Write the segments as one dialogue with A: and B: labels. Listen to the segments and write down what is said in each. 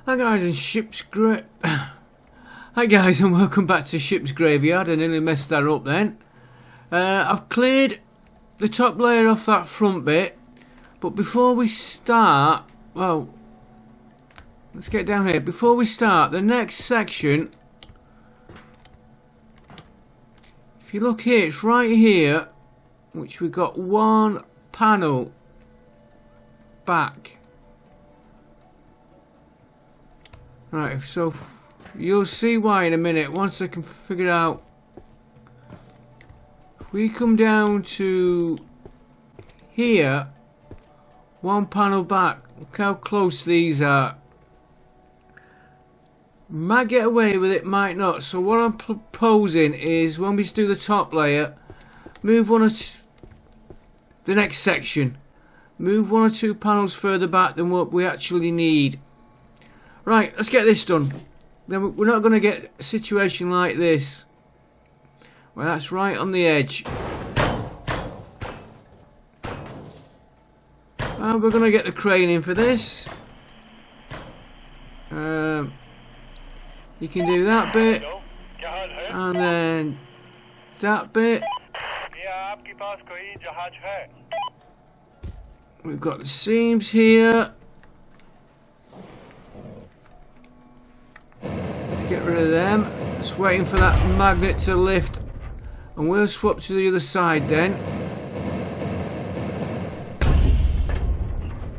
A: Hi guys and Ship's Gra... Hi guys and welcome back to Ship's Graveyard. I nearly messed that up then. I've cleared the top layer off that front bit, but before we start, well, let's get down here. Before we start, the next section, if you look here, it's right here, which we've got one panel back. Right, so you'll see why in a minute once I can figure out. If we come down to here, one panel back, look how close these are. Might get away with it, might not. So what I'm proposing is when we do the top layer, move one or two, the next section, move one or two panels further back than what we actually need. Right, let's get this done. Then we're not going to get a situation like this. Well, that's right on the edge. And we're going to get the crane in for this. You can do that bit. And then that bit. We've got the seams here. Get rid of them. Just waiting for that magnet to lift, and we'll swap to the other side then.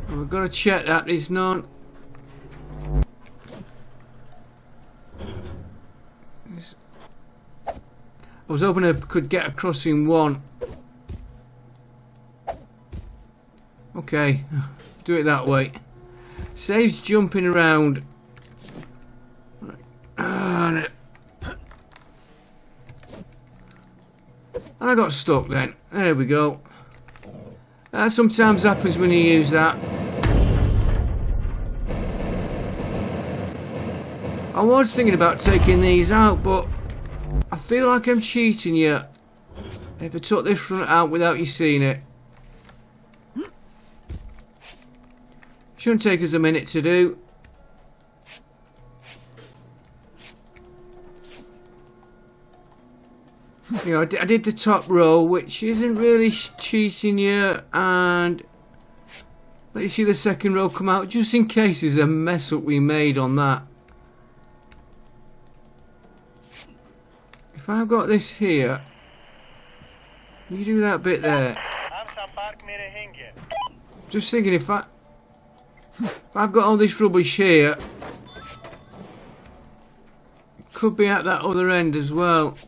A: And we've got to check that there's none. I was hoping I could get across in one. Okay, do it that way. Saves jumping around. And I got stuck then. There we go. That sometimes happens when you use that. I was thinking about taking these out, but I feel like I'm cheating you if I took this front out without you seeing it. Shouldn't take us a minute to do. You know, I did the top row, which isn't really cheating you, and let you see the second row come out, just in case there's a mess up we made on that. If I've got this here, you do that bit there. Just thinking, if I've got all this rubbish here, could be at that other end as well.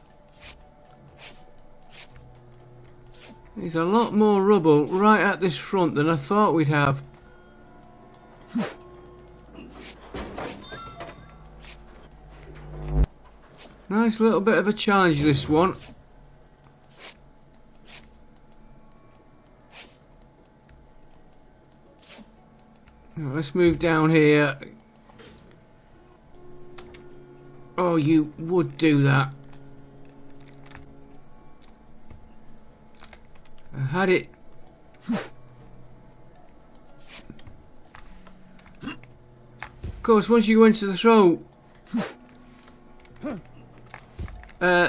A: There's a lot more rubble right at this front than I thought we'd have. Nice little bit of a challenge, this one. Now, let's move down here. Oh, you would do that. I had it. Of course, once you go into the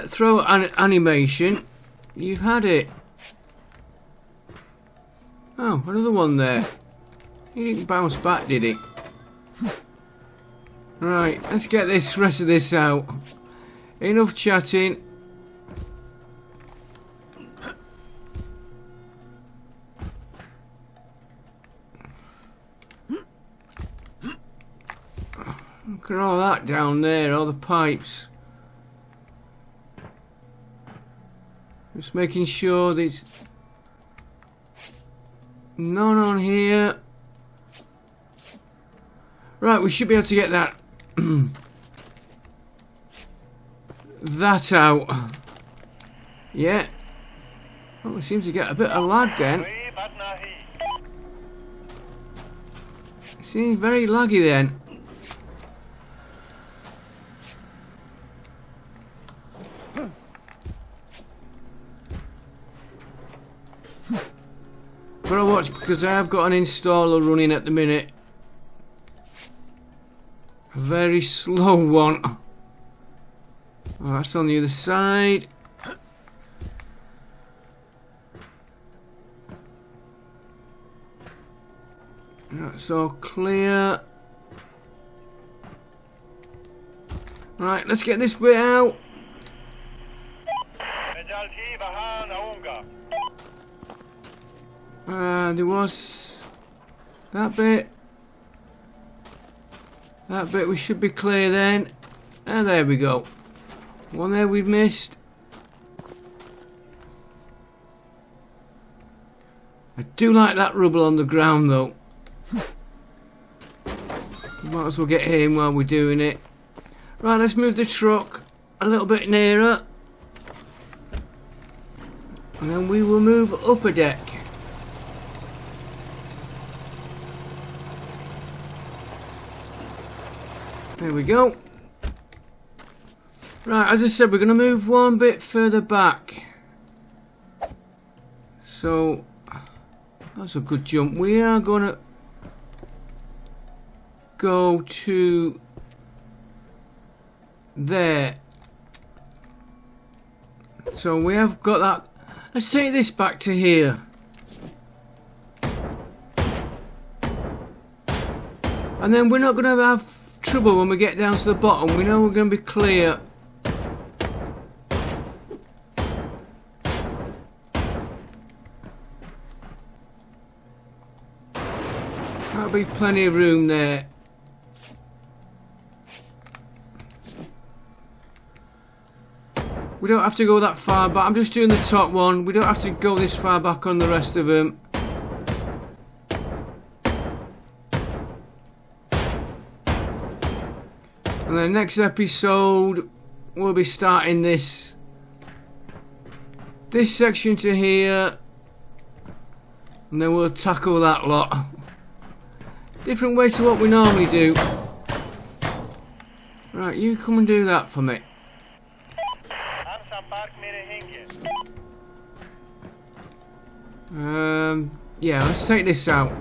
A: throw animation, you've had it. Oh, another one there. He didn't bounce back, did he? Right, let's get this rest of this out. Enough chatting. Look at all that down there, all the pipes. Just making sure there's none on here. Right, we should be able to get that that out. Yeah. Oh, it seems to get a bit of lag then. It seems very laggy then. Gotta watch because I have got an installer running at the minute. A very slow one. Oh, that's on the other side. That's all clear. Right, let's get this bit out. There was that bit. That bit we should be clear then. And there we go. One there we've missed. I do like that rubble on the ground though. Might as well get in while we're doing it. Right, let's move the truck a little bit nearer. And then we will move up a deck. There we go. Right, as I said, we're going to move one bit further back. So, that's a good jump. We are going to go to there. So we have got that. Let's take this back to here. And then we're not going to have trouble when we get down to the bottom. We know we're going to be clear. That'll be plenty of room there. We don't have to go that far back. I'm just doing the top one. We don't have to go this far back on the rest of them. And then next episode, we'll be starting this section to here. And then we'll tackle that lot. Different way to what we normally do. Right, you come and do that for me. Yeah, let's take this out.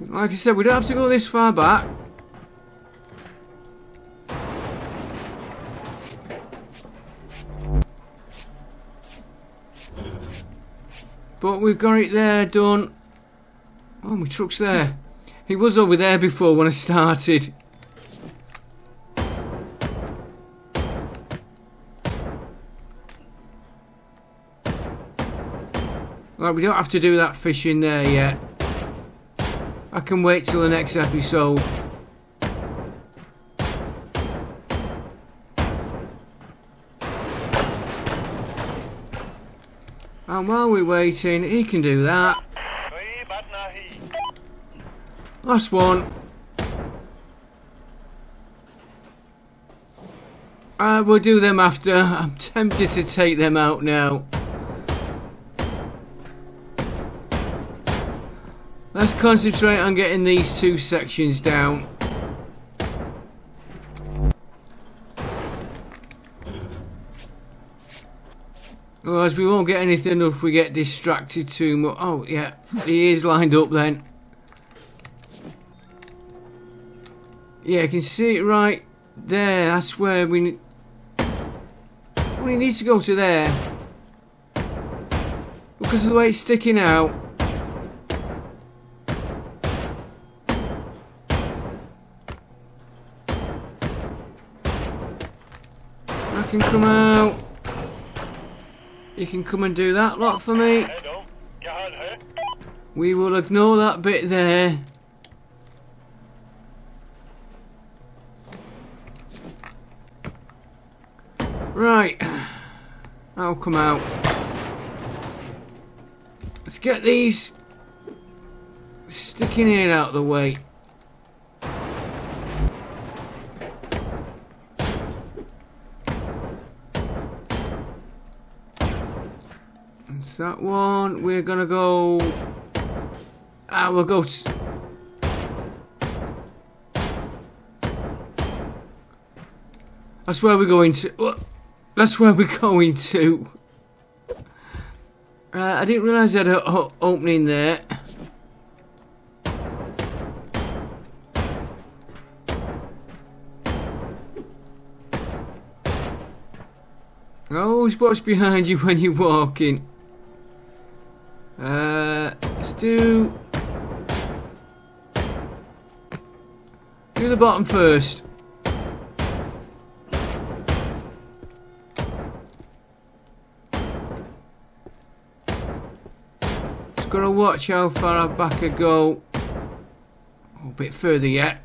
A: Like I said, we don't have to go this far back. But we've got it there done. Oh, my truck's there. He was over there before when I started. Right, we don't have to do that fishing there yet. I can wait till the next episode. And while we're waiting, he can do that. Last one. We'll do them after. I'm tempted to take them out now. Let's concentrate on getting these two sections down. Otherwise we won't get anything if we get distracted too much. Oh yeah, he is lined up then. Yeah, you can see it right there. That's where we need to go to there. Because of the way it's sticking out. I can come out. You can come and do that lot for me. We will ignore that bit there. Right. That'll come out. Let's get these sticking here out of the way. That's that one. We're gonna go. We'll go. That's where we're going to. That's where we're going to. I didn't realise I had an opening there. Always watch behind you when you're walking. Let's do the bottom first. Just gotta watch how far back I go. A bit further yet.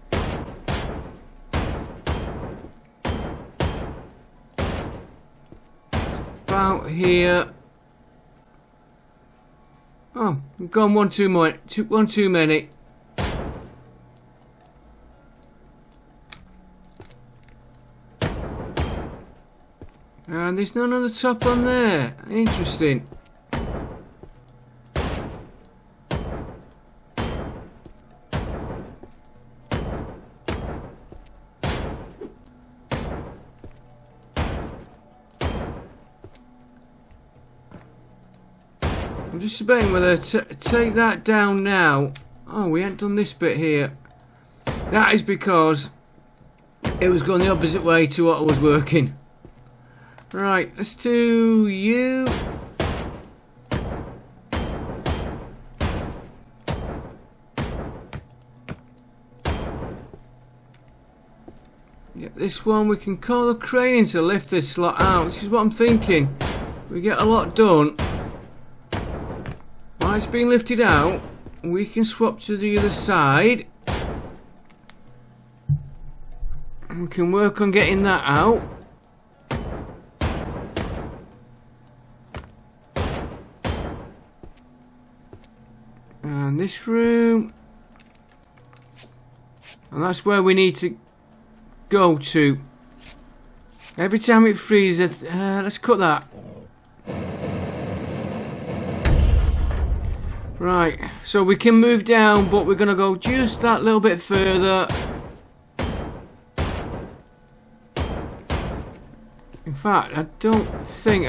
A: About here. Oh, we've gone one too many. And there's none on the top on there. Interesting. I'm just debating whether to take that down now. Oh, we ain't done this bit here. That is because it was going the opposite way to what I was working. Right, let's do you. Yeah, this one we can call the crane in to lift this slot out. This is what I'm thinking. We get a lot done. While it's being lifted out, we can swap to the other side. We can work on getting that out. And this room. And that's where we need to go to. Every time it freezes, let's cut that. Right, so we can move down, but we're going to go just that little bit further. In fact, I don't think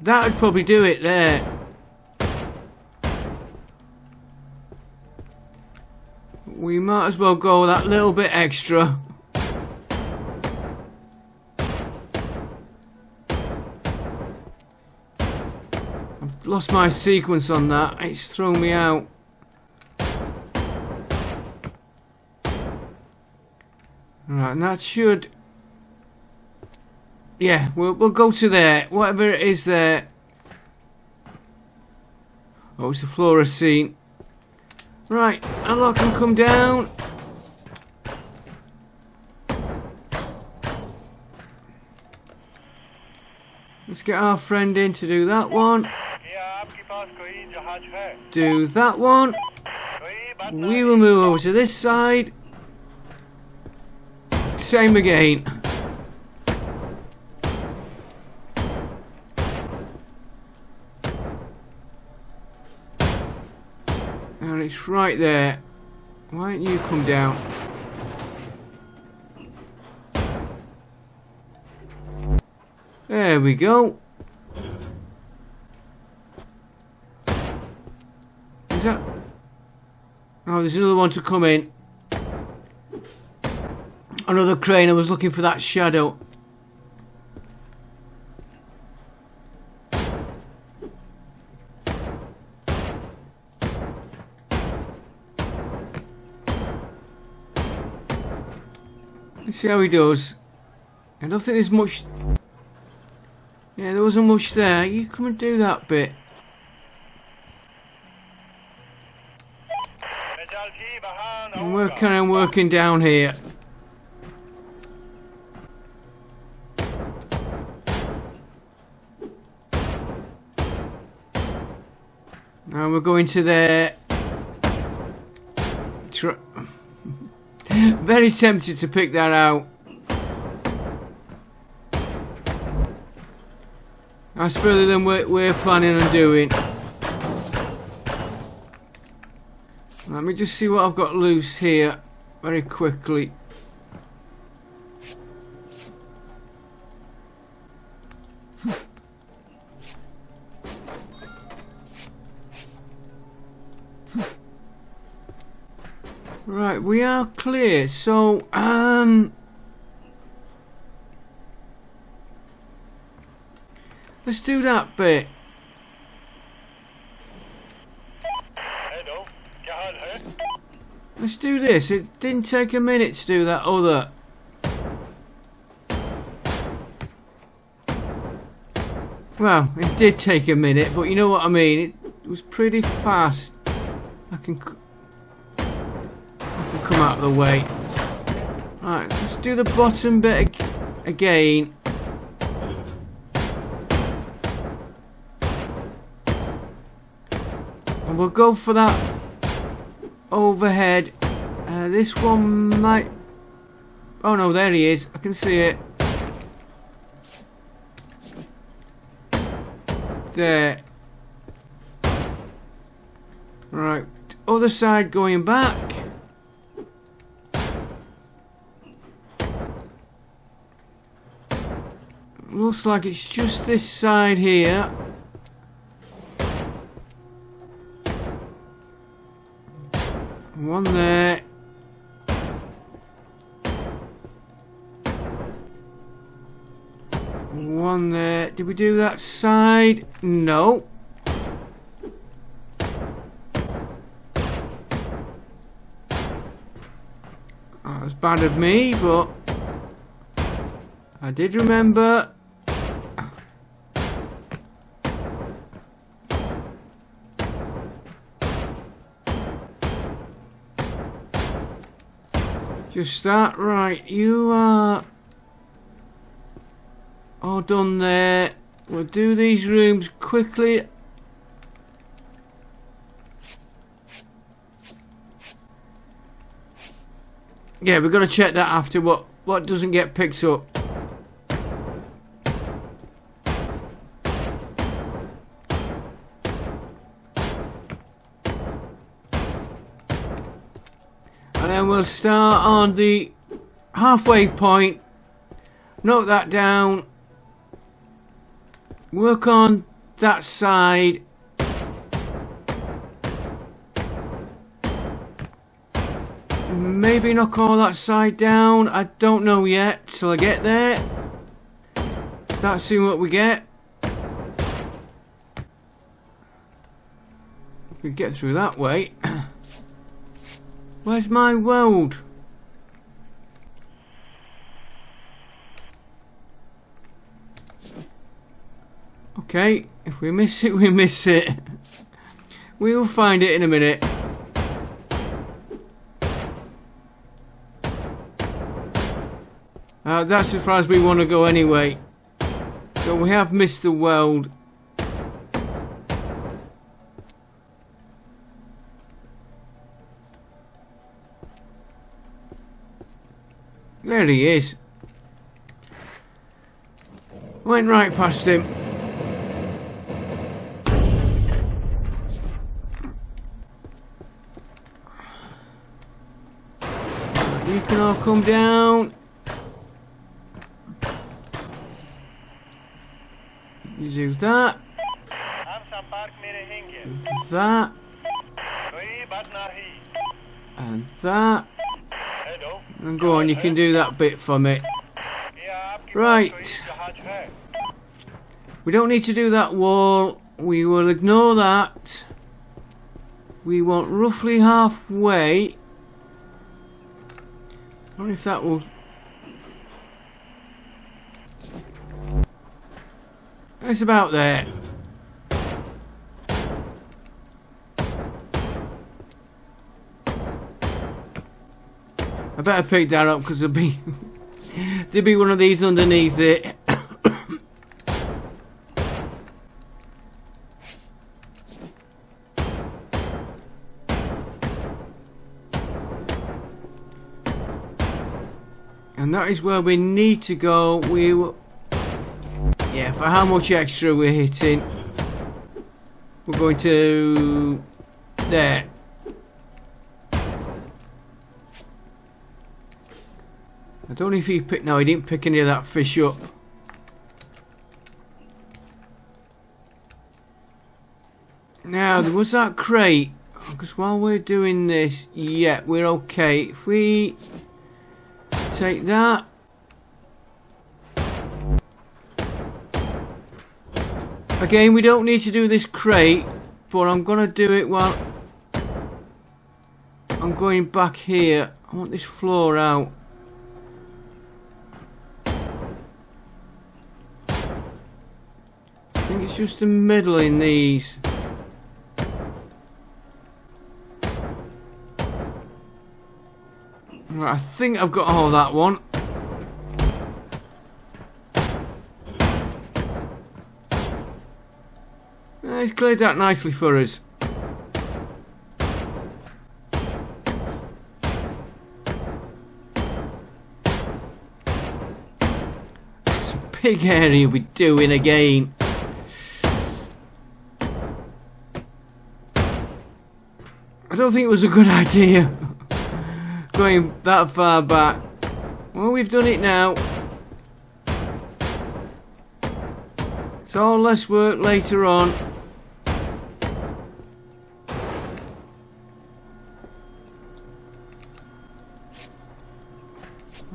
A: that would probably do it there. We might as well go that little bit extra. I've lost my sequence on that. It's thrown me out. Right, and that should... Yeah, we'll go to there. Whatever it is there. Oh, it's the fluorescent. Right, unlock and come down. Let's get our friend in to do that one. Do that one. We will move over to this side. Same again. And it's right there. Why don't you come down? There we go. Is that... Oh, there's another one to come in. Another crane. I was looking for that shadow. Let's see how he does. I don't think there's much... Yeah, there wasn't much there. You come and do that bit. And we're kind of working down here. Now we're going to there. Very tempted to pick that out. That's further than we're planning on doing. Let me just see what I've got loose here very quickly. we are clear. So, let's do that bit. Let's do this. It didn't take a minute to do that other. Well, it did take a minute, but you know what I mean. It was pretty fast. I can come out of the way. Right, let's do the bottom bit again. And we'll go for that overhead. This one might... Oh no, there he is. I can see it. There. Right, other side going back. Looks like it's just this side here. One there. One there. Did we do that side? No. That was bad of me, but I did remember. Just that, right, you are all done there. We'll do these rooms quickly. Yeah, we've got to check that after what doesn't get picked up. And then we'll start on the halfway point. Note that down. Work on that side. Maybe knock all that side down. I don't know yet till I get there. Start seeing what we get. We could get through that way. Where's my weld? Okay, if we miss it, we miss it. We'll find it in a minute. That's as far as we want to go anyway. So we have missed the weld. There he is. Went right past him. You can all come down. You do that. That. And that. And go on, you can do that bit for me. Right. We don't need to do that wall. We will ignore that. We want roughly halfway. I wonder if that will... It's about there. I better pick that up because there'll be one of these underneath it. And that is where we need to go. We will... Yeah, for how much extra we're hitting, we're going to... There. I don't know if he picked... No, he didn't pick any of that fish up. Now, there was that crate. Because while we're doing this, yeah, we're okay. If we take that. Again, we don't need to do this crate, but I'm going to do it while I'm going back here. I want this floor out. I think it's just the middle in these. Right, I think I've got all that one. He's cleared that nicely for us. It's a big area we're doing again. I don't think it was a good idea going that far back. Well, we've done it now. It's all less work later on.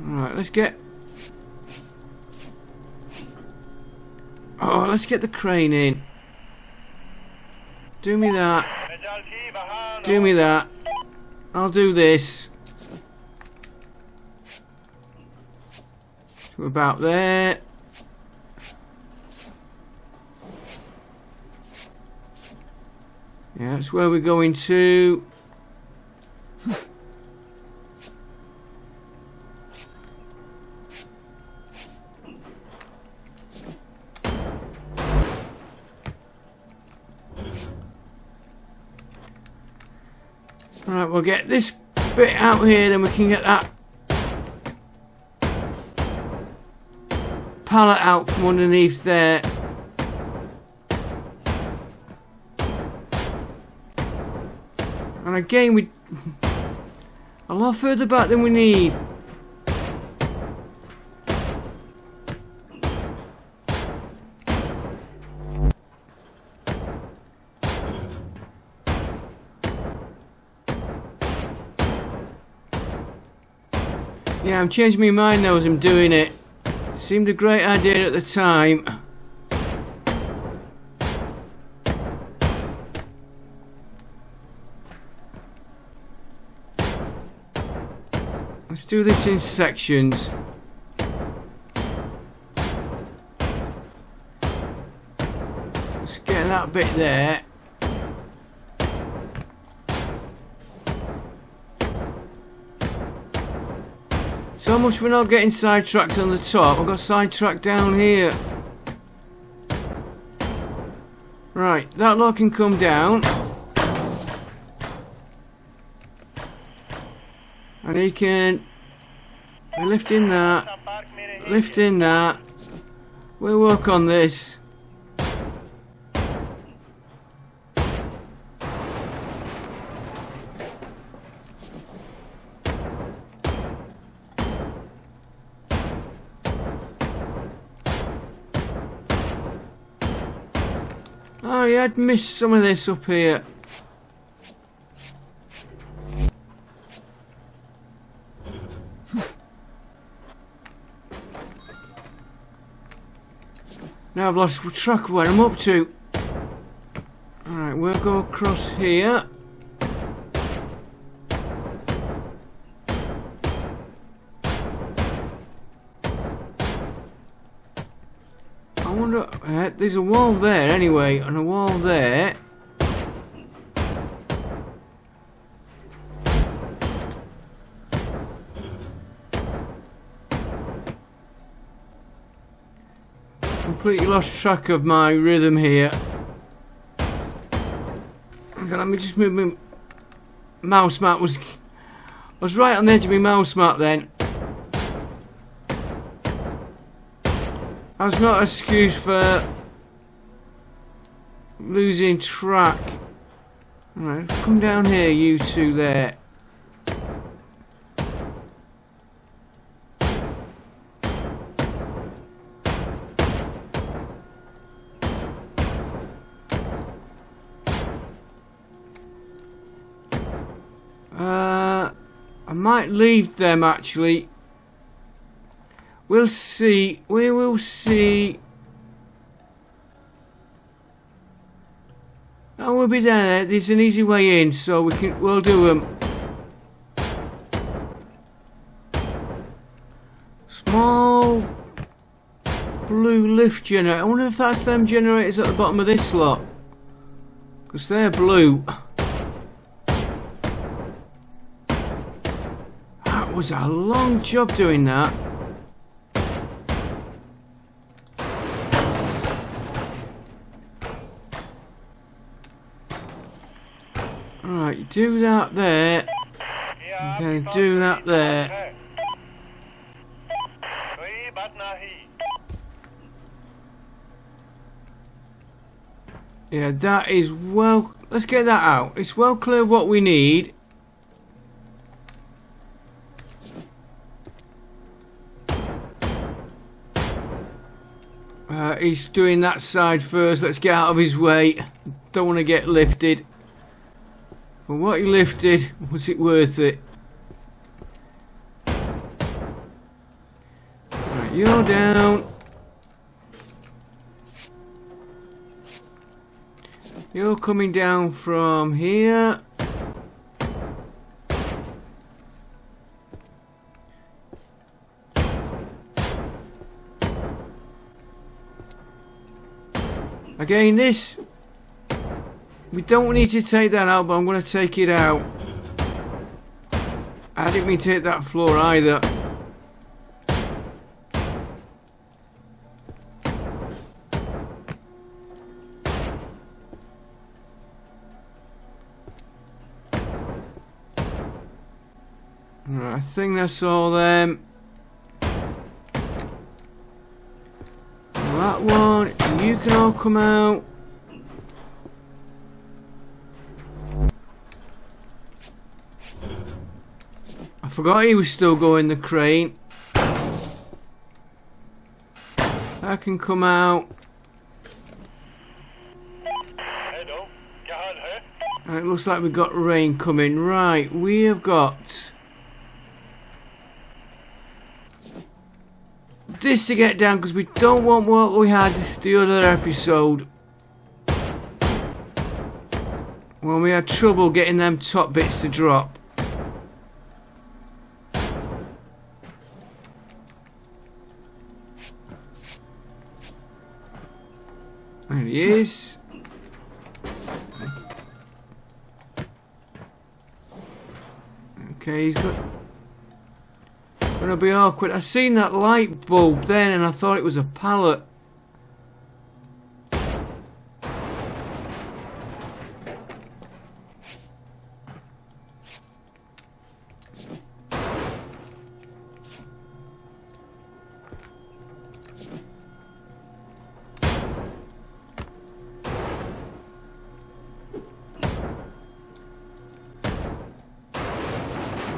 A: Alright, let's get... Oh, let's get the crane in. Do me that. Do me that. I'll do this. To about there. Yeah, that's where we're going to. Right, we'll get this bit out here, then we can get that pallet out from underneath there. And again, we a lot further back than we need. Yeah, I'm changing my mind now as I'm doing it. Seemed a great idea at the time. Let's do this in sections. Let's get that bit there. So much for not getting sidetracked on the top. I got sidetracked down here. Right, that lot can come down. And he can be lifting that. Lifting that. We'll work on this. Oh yeah, I'd missed some of this up here. Now I've lost track of where I'm up to. Alright, we'll go across here. I wonder... there's a wall there anyway, and a wall there. Completely lost track of my rhythm here. Okay, let me just move my mouse mat. I was right on the edge of my mouse mat then. That's not an excuse for losing track. Alright, come down here, you two there. might leave them actually. We'll see. We will see. Oh, we'll be there. There's an easy way in, so we'll do them. Small blue lift generator. I wonder if that's them generators at the bottom of this slot, because they're blue. That was a long job doing that. Alright, do that there. Okay, do that there. Yeah, that is well... Let's get that out. It's well clear what we need. He's doing that side first. Let's get out of his way. Don't want to get lifted. For what he lifted, was it worth it? Right, you're down. You're coming down from here. Again, this, we don't need to take that out, but I'm going to take it out. I didn't mean to hit that floor either. Right, I think that's all them. That one, you can all come out. I forgot he was still going the crane. I can come out. And it looks like we've got rain coming. Right, we have got this to get down because we don't want what we had the other episode when we had trouble getting them top bits to drop. There he is. Okay, he's got... Gonna be awkward. I seen that light bulb then and I thought it was a pallet.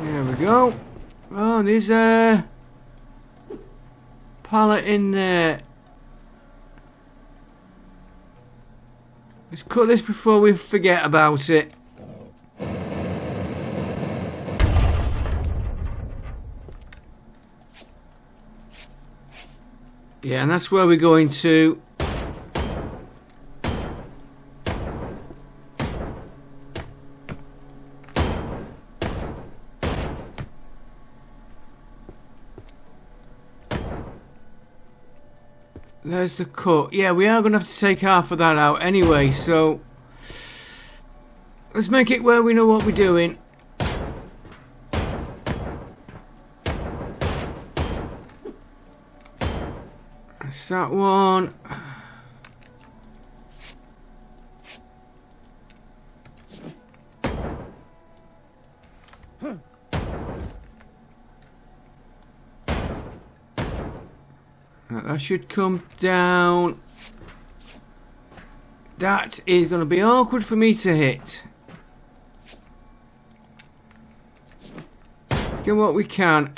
A: There we go. Oh, there's a pallet in there. Let's cut this before we forget about it. Yeah, and that's where we're going to. There's the cut. Yeah, we are going to have to take half of that out anyway, so let's make it where we know what we're doing. That's that one. That should come down. That is going to be awkward for me to hit. Let's get what we can.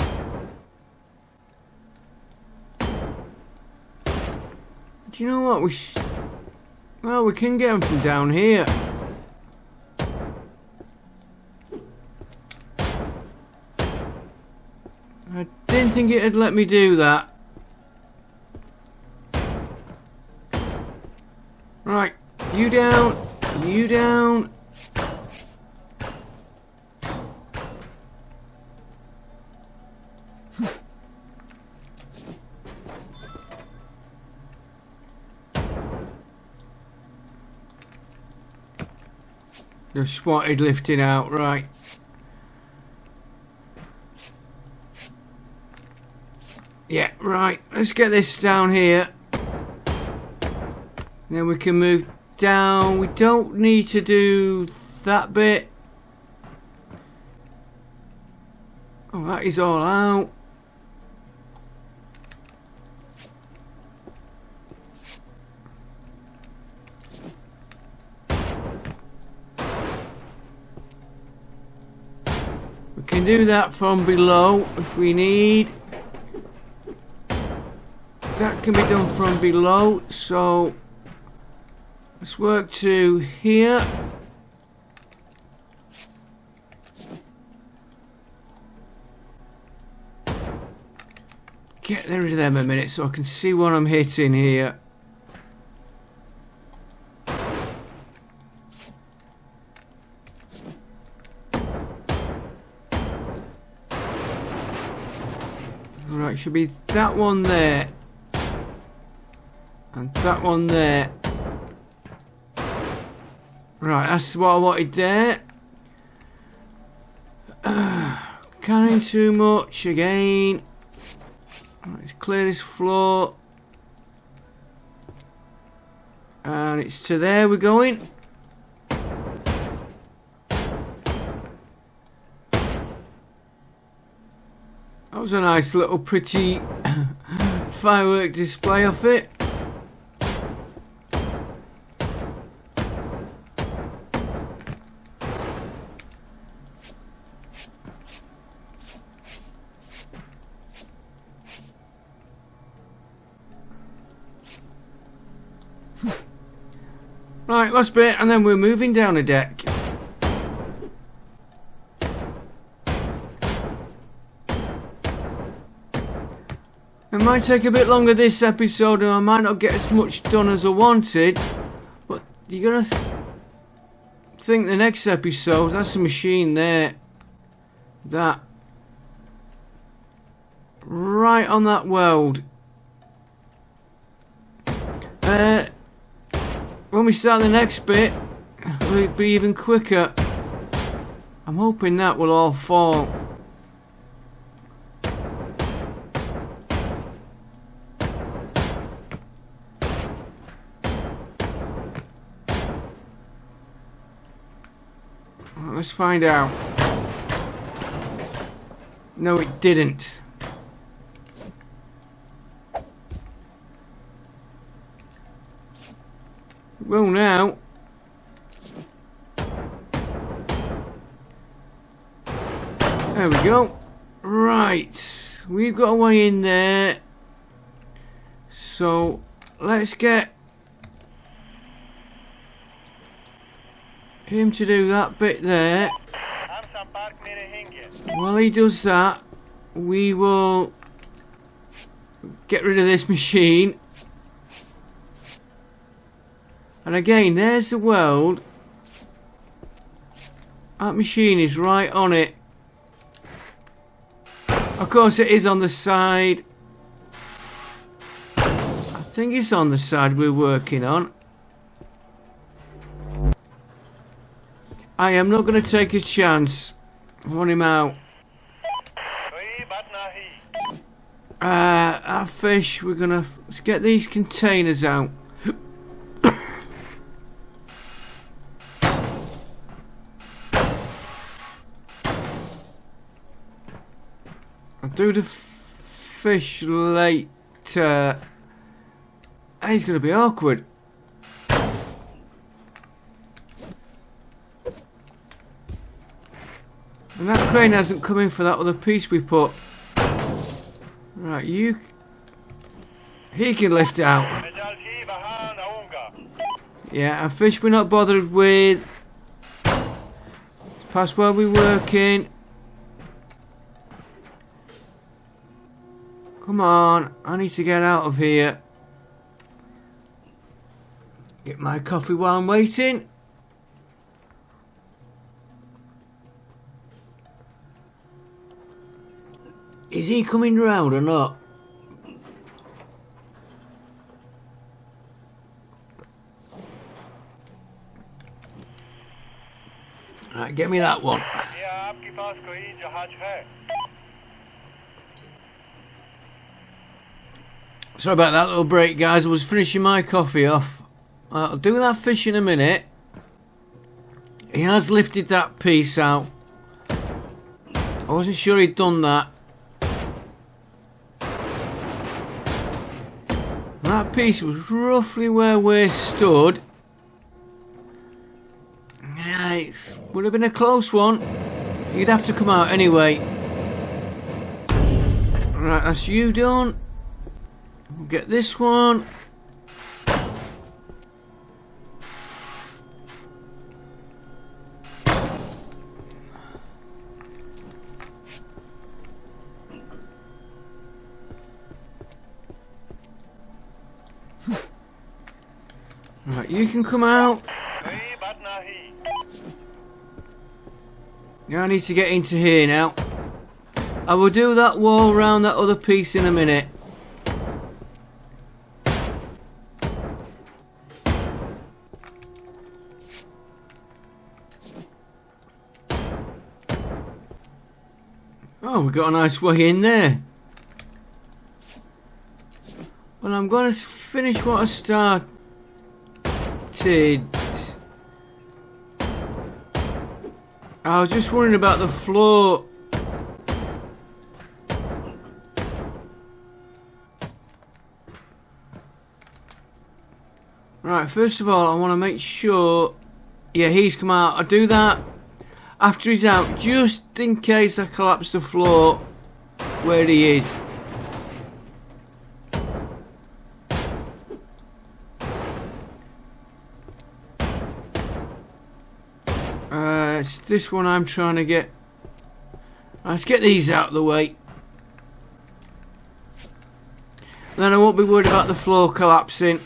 A: Do you know what? Well, we can get them from down here. didn't think it'd let me do that. Right, you down, you down. Just wanted lifting out, right. Yeah, right. Let's get this down here. Then we can move down. We don't need to do that bit. Oh, that is all out. We can do that from below if we need. That can be done from below, so let's work to here. Get rid of them a minute so I can see what I'm hitting here. Right, should be that one there. And that one there. Right, that's what I wanted there. Carrying too much again. Right, let's clear this floor. And it's to there we're going. That was a nice little pretty firework display of it. Right, last bit, and then we're moving down a deck. It might take a bit longer this episode, and I might not get as much done as I wanted, but you're gonna think the next episode, that's a machine there. That. Right on that weld. When we start the next bit, it'll be even quicker. I'm hoping that will all fall. Well, let's find out. No, it didn't. Well, now. There we go. Right. We've got a way in there. So, let's get him to do that bit there. While he does that, we will get rid of this machine. And again, there's the weld. That machine is right on it. Of course it is on the side. I think it's on the side we're working on. I am not going to take a chance. I want him out. Our fish, we're going to... Let's get these containers out. I'll do the fish later. He's going to be awkward. And that crane hasn't come in for that other piece we put. Right, you... He can lift out. Yeah, and fish we're not bothered with. It's past where we're working. Come on, I need to get out of here. Get my coffee while I'm waiting. Is he coming round or not? Right, get me that one. Sorry about that little break, guys. I was finishing my coffee off. I'll do that fish in a minute. He has lifted that piece out. I wasn't sure he'd done that. That piece was roughly where we stood. Yeah, it would have been a close one. You'd have to come out anyway. Right, that's you done. We'll get this one. Right, you can come out. Yeah, I need to get into here now. I will do that wall round that other piece in a minute. Oh, we got a nice way in there. Well, I'm going to finish what I started. I was just worrying about the floor. Right, first of all, I want to make sure... Yeah, he's come out. I'll do that after he's out, just in case I collapse the floor where he is. It's this one I'm trying to get. Let's get these out of the way. Then I won't be worried about the floor collapsing.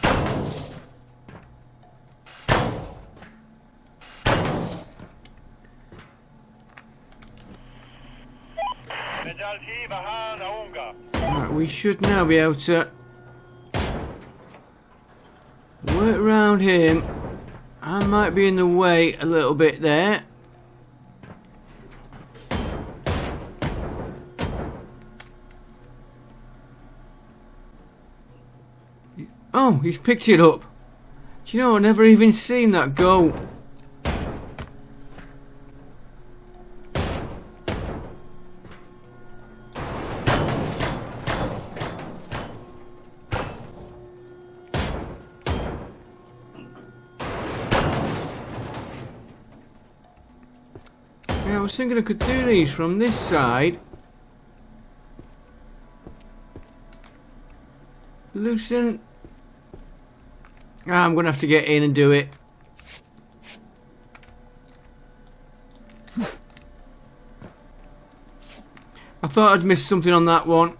A: Right, we should now be able to work around him. I might be in the way a little bit there. Oh, he's picked it up. Do you know, I've never even seen that go. Yeah, I was thinking I could do these from this side. Loosen. I'm going to have to get in and do it. I thought I'd missed something on that one.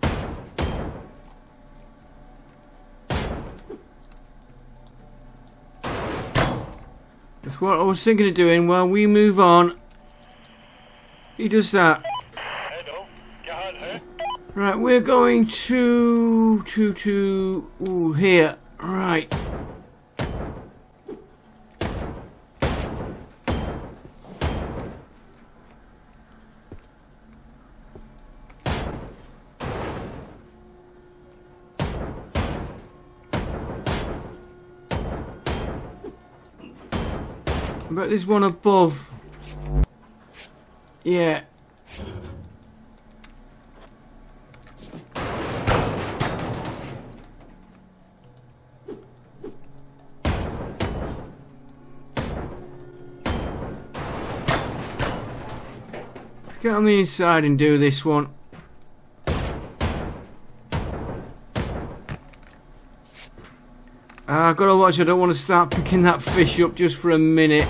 A: That's what I was thinking of doing while we move on. He does that. Right, we're going to here. Right. But there's one above. Yeah. Let's get on the inside and do this one. I've got to watch, I don't want to start picking that fish up just for a minute.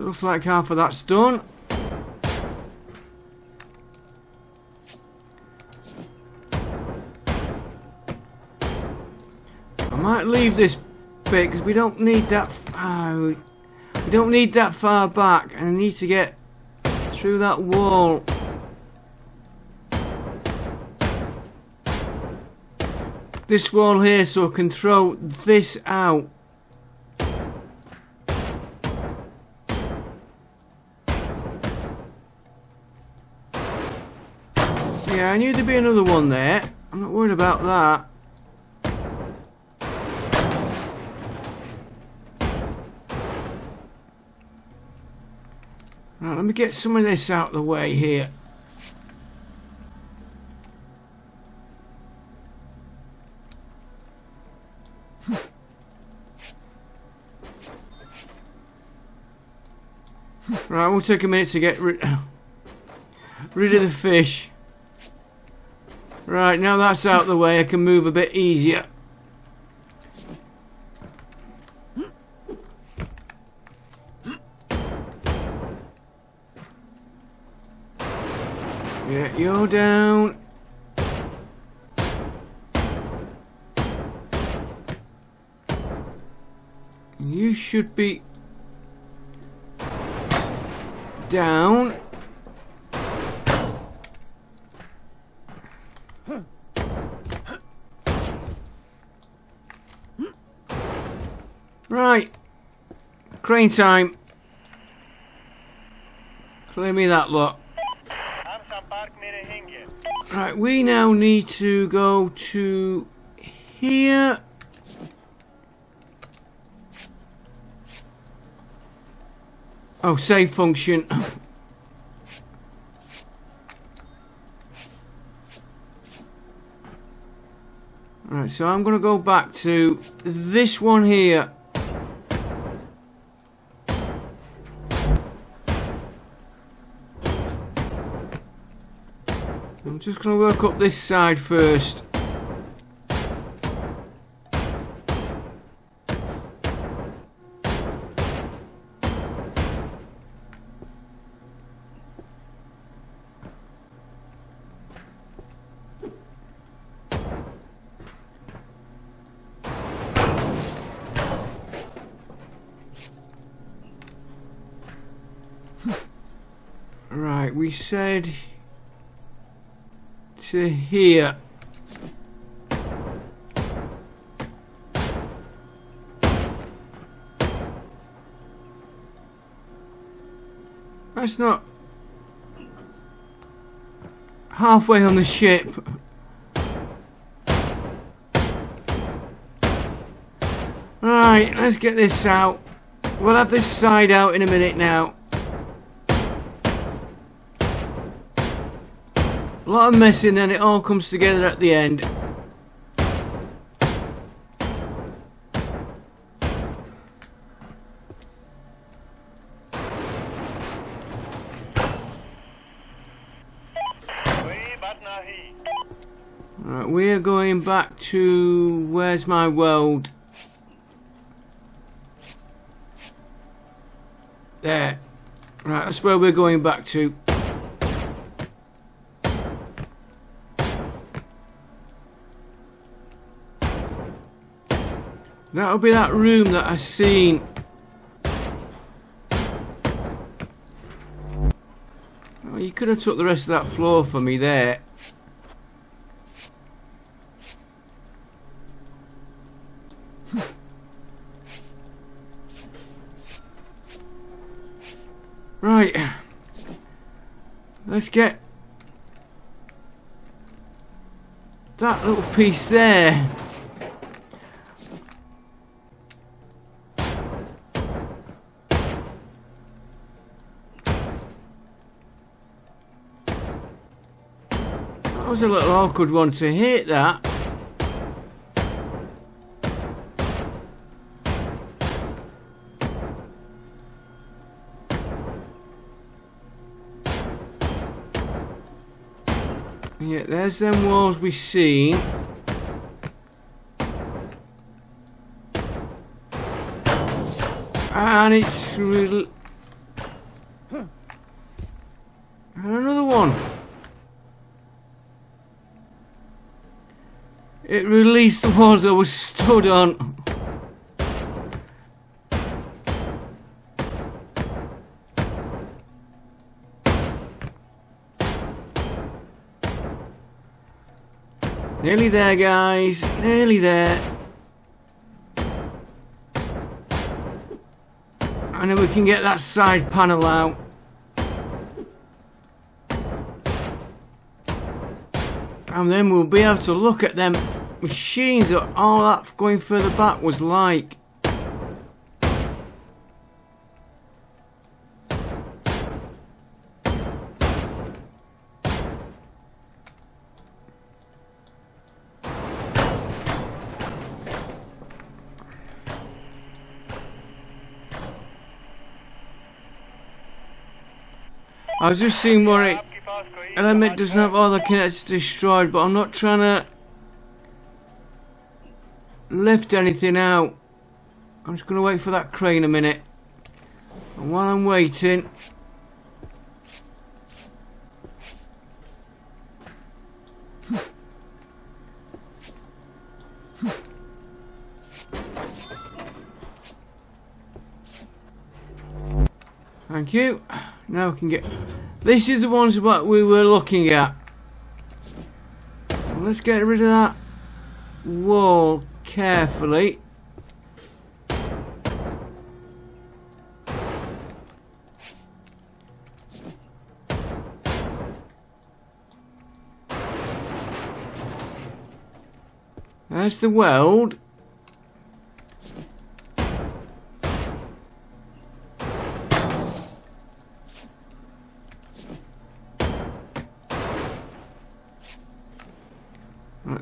A: Looks like half of that's done. I might leave this bit because we don't need that far. We don't need that far back, and I need to get through that wall. This wall here, so I can throw this out. Yeah, I knew there'd be another one there. I'm not worried about that. Right, let me get some of this out of the way here. Right, we'll take a minute to get rid of the fish. Right, now that's out of the way, I can move a bit easier. Yeah, you're down. You should be down. Right. Crane time. Clear me that lot. Right, we now need to go to here. Oh, save function. Right, so I'm going to go back to this one here. I'm just going to work up this side first. Right, we said to here. That's not halfway on the ship. Right, let's get this out. We'll have this side out in a minute now. A lot of messing, then it all comes together at the end. Right, we are going back to... Where's my weld? There. Right, that's where we're going back to. That'll be that room that I seen. Oh, you could have took the rest of that floor for me there. Right. Let's get that little piece there. That was a little awkward one to hit, that. Yeah, there's them walls we seen. And it's really... And another one. It released the walls I was stood on. Nearly there, guys. Nearly there. And then we can get that side panel out. And then we'll be able to look at them machines that all that going further back was like. I was just seeing what it element doesn't have all the connectors destroyed, but I'm not trying to lift anything out. I'm just going to wait for that crane a minute. And while I'm waiting, thank you. Now we can get... This is the ones what we were looking at. Let's get rid of that wall carefully. There's the weld.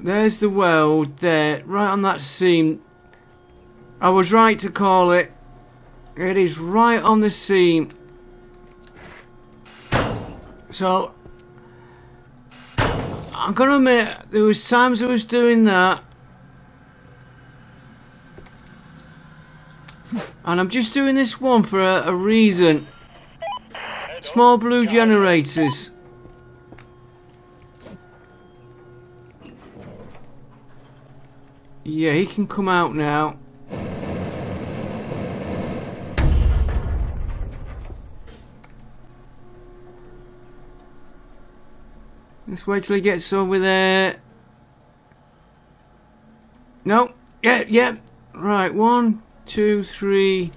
A: There's the weld there, right on that seam. I was right to call it. It is right on the seam. So, I'm gonna admit, there was times I was doing that. And I'm just doing this one for a reason. Small blue generators. Yeah, he can come out now. Let's wait till he gets over there. No. Yeah. Right, 1, 2, 3,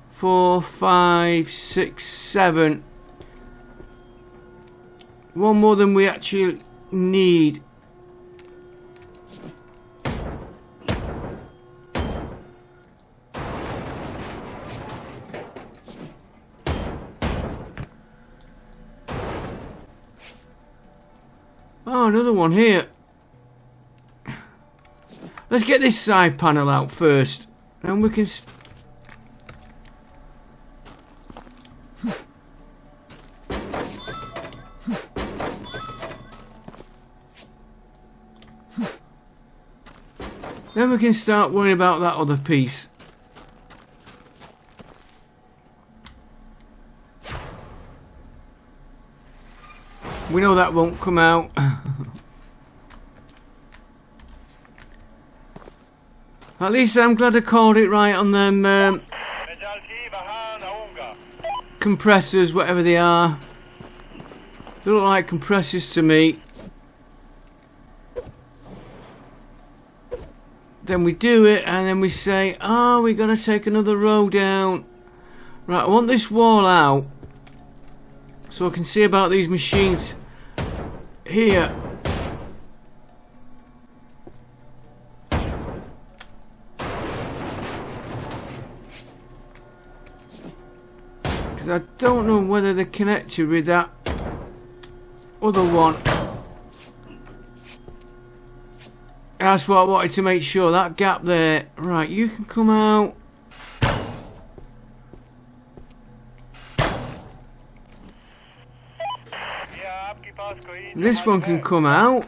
A: 4, 5, 6, 7. One more than we actually need. Oh, another one here. Let's get this side panel out first. And we can... Then we can start worrying about that other piece. We know that won't come out. At least I'm glad I called it right on them compressors, whatever they are. They look like compressors to me. Then we do it and then we say, oh, we're going to take another row down. Right, I want this wall out so I can see about these machines here. Because I don't know whether they're connected with that other one. That's what I wanted to make sure, that gap there. Right, you can come out. This one can come out.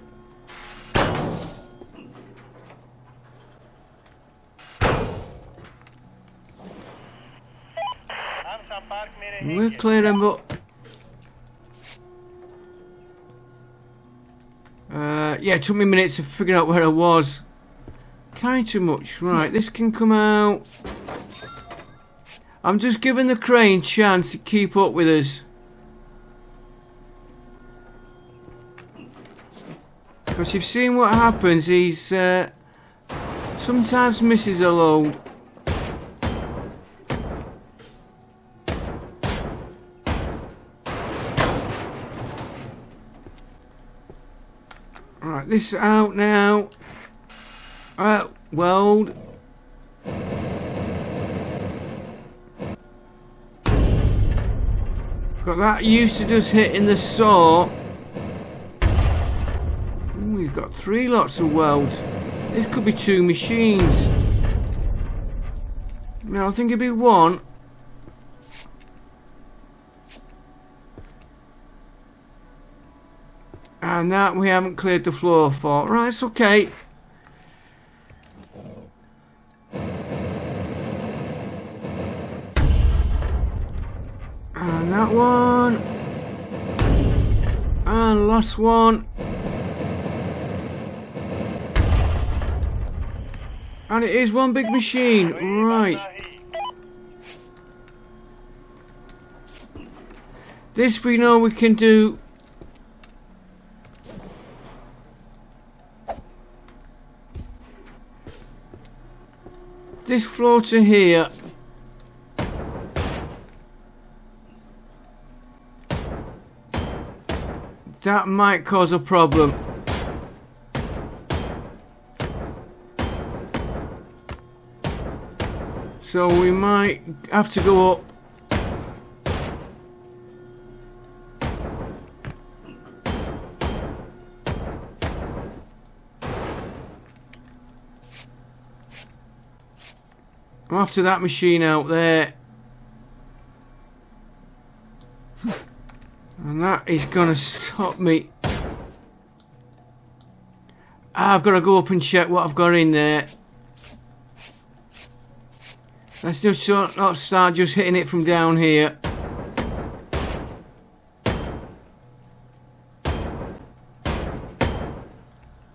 A: We'll clear them up. Yeah, it took me a minute to figure out where I was. Carrying too much. Right, this can come out. I'm just giving the crane a chance to keep up with us. Because you've seen what happens, he's sometimes misses a load. Right, this out now. Weld. Got that used to just hitting the saw. We've got 3 lots of welds. This could be 2 machines. No, I think it'd be 1. And that we haven't cleared the floor for. Right, it's okay. And that one. And last one. And it is one big machine. Right. This we know we can do. This floor to here. That might cause a problem. So we might have to go up. After that machine out there. And that is going to stop me. I've got to go up and check what I've got in there. Let's just not start just hitting it from down here.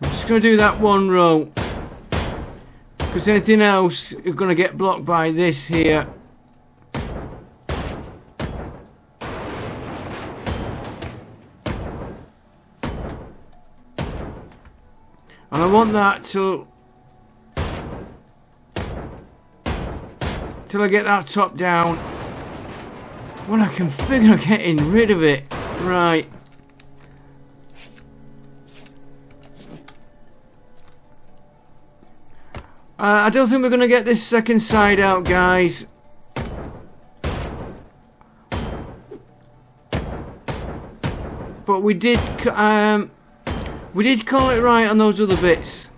A: I'm just going to do that one row. Because anything else is going to get blocked by this here. And I want that till I get that top down. When I can figure getting rid of it. Right. I don't think we're going to get this second side out, guys. But we did call it right on those other bits.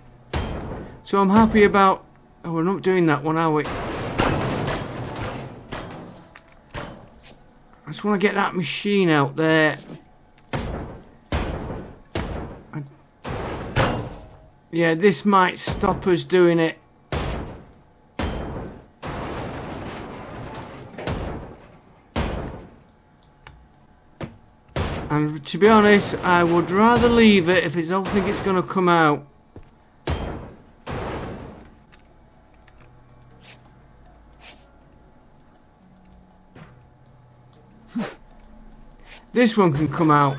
A: So I'm happy about... Oh, we're not doing that one, are we? I just want to get that machine out there. Yeah, this might stop us doing it. And to be honest, I would rather leave it if I don't think it's going to come out. This one can come out.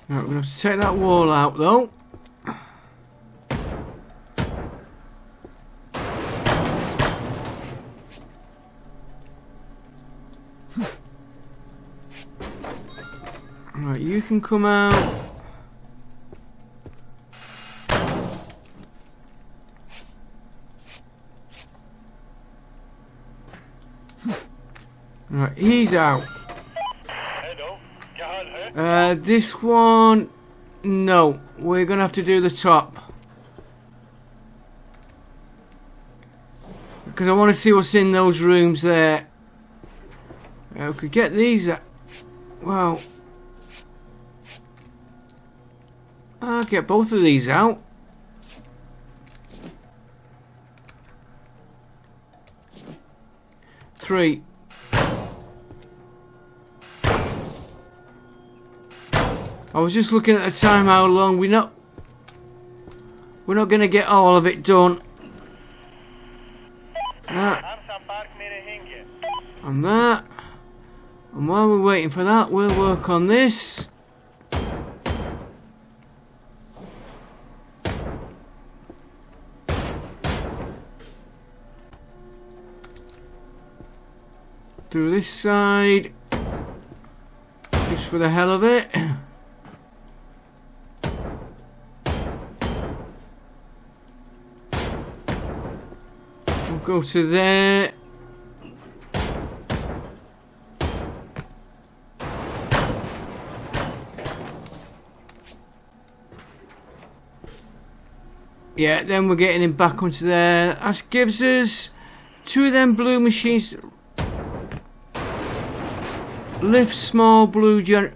A: Right, we're going to have to take that wall out though. Right, you can come out. Right, he's out. This one, no, we're gonna have to do the top because I want to see what's in those rooms there. We could get these out. Well, I'll get both of these out. I was just looking at the time, how long we're not going to get all of it done. That and that. And while we're waiting for that, we'll work on this. Do this side, just for the hell of it. We'll go to there. Yeah, then we're getting him back onto there. That gives us 2 of them blue machines. Lift small blue generators.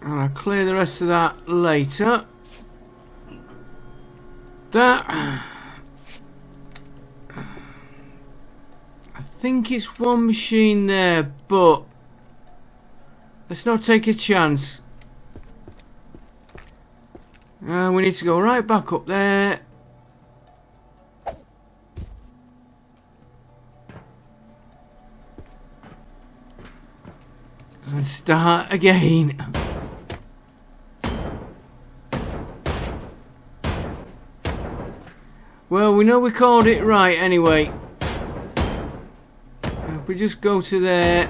A: And I'll clear the rest of that later. That I think it's 1 machine there, but let's not take a chance. We need to go right back up there. And start again. Well, we know we called it right anyway. If we just go to there.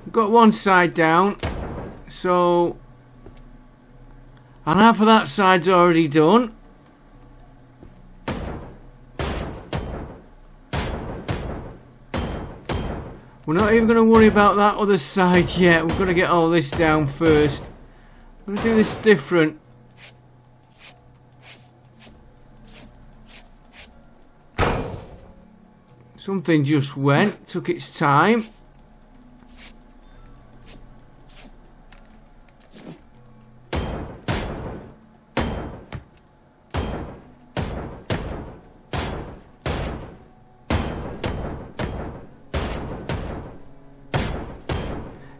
A: We've got one side down. So, and half of that side's already done. We're not even going to worry about that other side yet. We're going to get all this down first. I'm going to do this different. Something just went, took its time.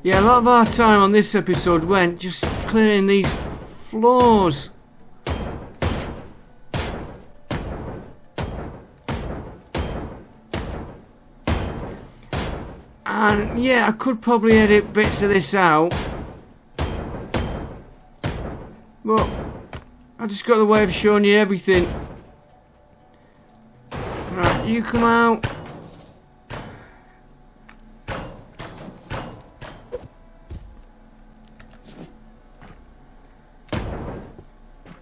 A: Yeah, a lot of our time on this episode went just clearing these floors. And yeah, I could probably edit bits of this out. But I just got the way of showing you everything. Right, you come out.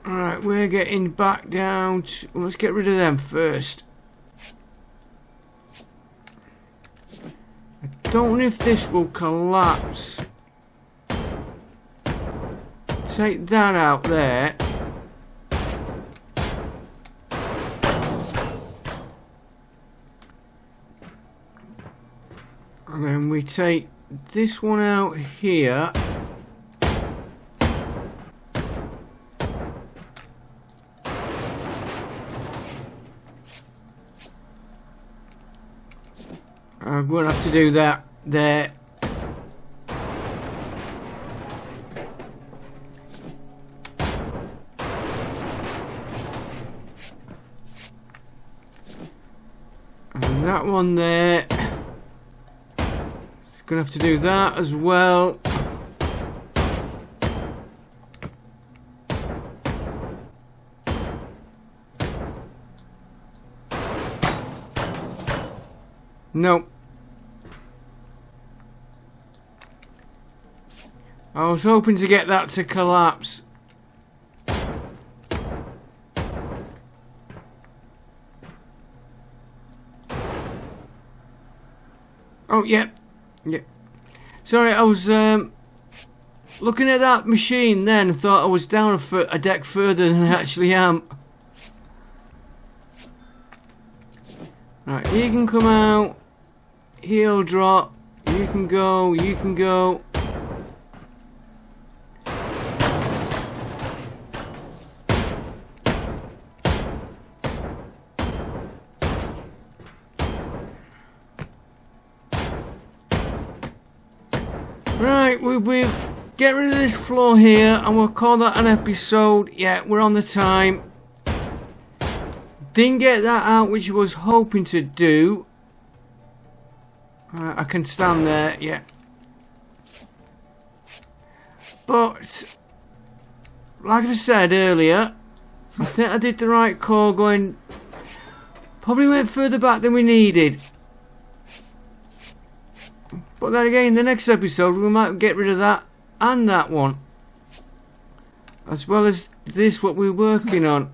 A: Alright, we're getting back down to... Let's get rid of them first. I don't know if this will collapse. Take that out there. And then we take this one out here. I'm going to have to do that there. And that one there. It's going to have to do that as well. Nope. I was hoping to get that to collapse. Oh, yeah. Yeah. Sorry, I was looking at that machine then and thought I was down a deck further than I actually am. Right, you can come out. He'll drop. You can go. You can go. Right, we get rid of this floor here and we'll call that an episode. Yeah, we're on the time. Didn't get that out, which I was hoping to do. I can stand there, yeah. But, like I said earlier, I think I did the right call going... Probably went further back than we needed. But then again, the next episode we might get rid of that and that one. As well as this, what we're working on.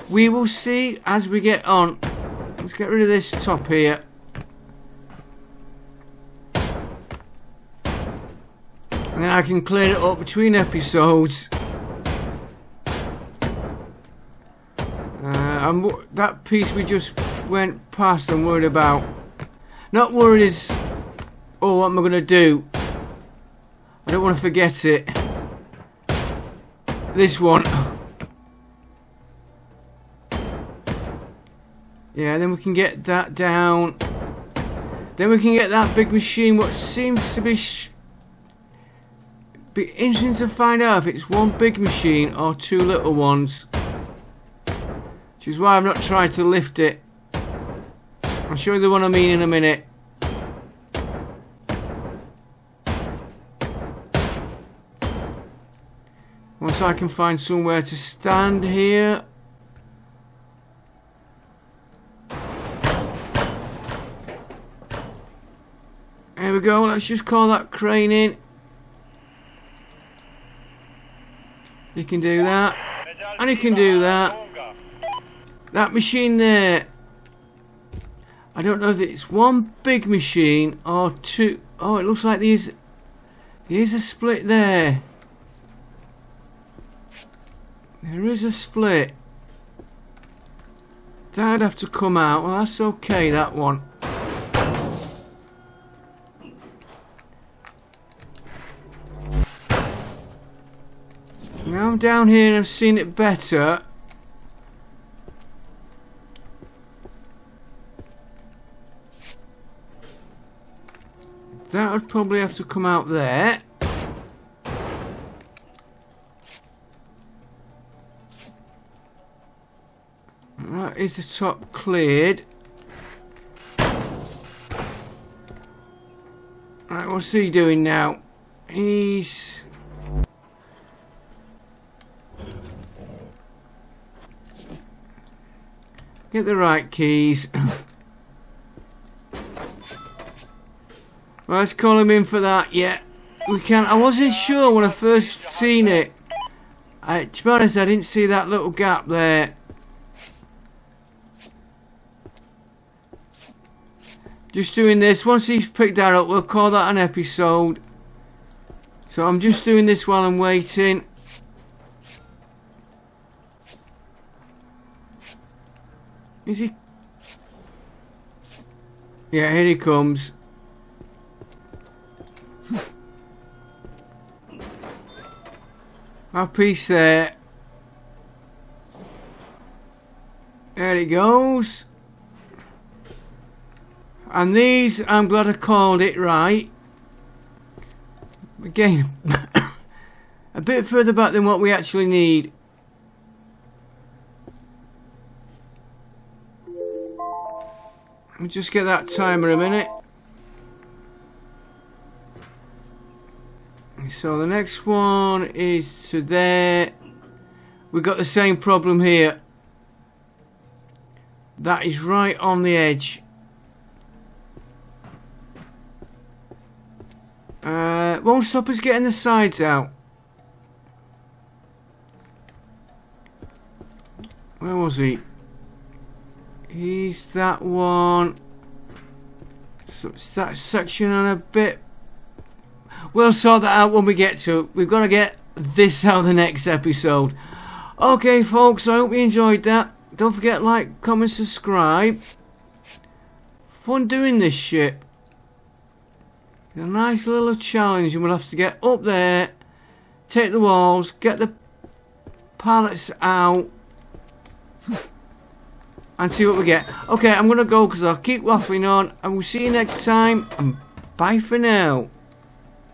A: We will see as we get on. Let's get rid of this top here. And then I can clear it up between episodes. And that piece we just went past and worried about. Not worried is, oh, what am I going to do? I don't want to forget it. This one. Yeah, then we can get that down. Then we can get that big machine. What seems to be interesting to find out if it's one big machine or two little ones. Which is why I've not tried to lift it. I'll show you the one I mean in a minute. Once I can find somewhere to stand here. There we go, let's just call that crane in. You can do that. And you can do that. That machine there. I don't know if it's one big machine or two. Oh, it looks like there's a split there. There is a split. That'd have to come out. Well, that's okay, that one. Now I'm down here and I've seen it better. That would probably have to come out there. That is the top cleared. Right, what's he doing now? He's... Get the right keys. Well, let's call him in for that. Yeah, we can. I wasn't sure when I first seen it. To be honest, I didn't see that little gap there. Just doing this. Once he's picked that up, we'll call that an episode. So I'm just doing this while I'm waiting. Is he? Yeah, here he comes. Our piece there. There it goes. And these, I'm glad I called it right. Again, a bit further back than what we actually need. Let me just get that timer a minute. So the next one is to there. We've got the same problem here. That is right on the edge. Won't stop us getting the sides out. Where was he? He's that one. So it's that section on a bit. We'll sort that out when we get to it. We've got to get this out the next episode. Okay, folks, I hope you enjoyed that. Don't forget, like, comment, subscribe. Fun doing this shit. A nice little challenge, and we'll have to get up there, take the walls, get the pallets out, and see what we get. Okay, I'm going to go because I'll keep waffling on. I will see you next time, and bye for now.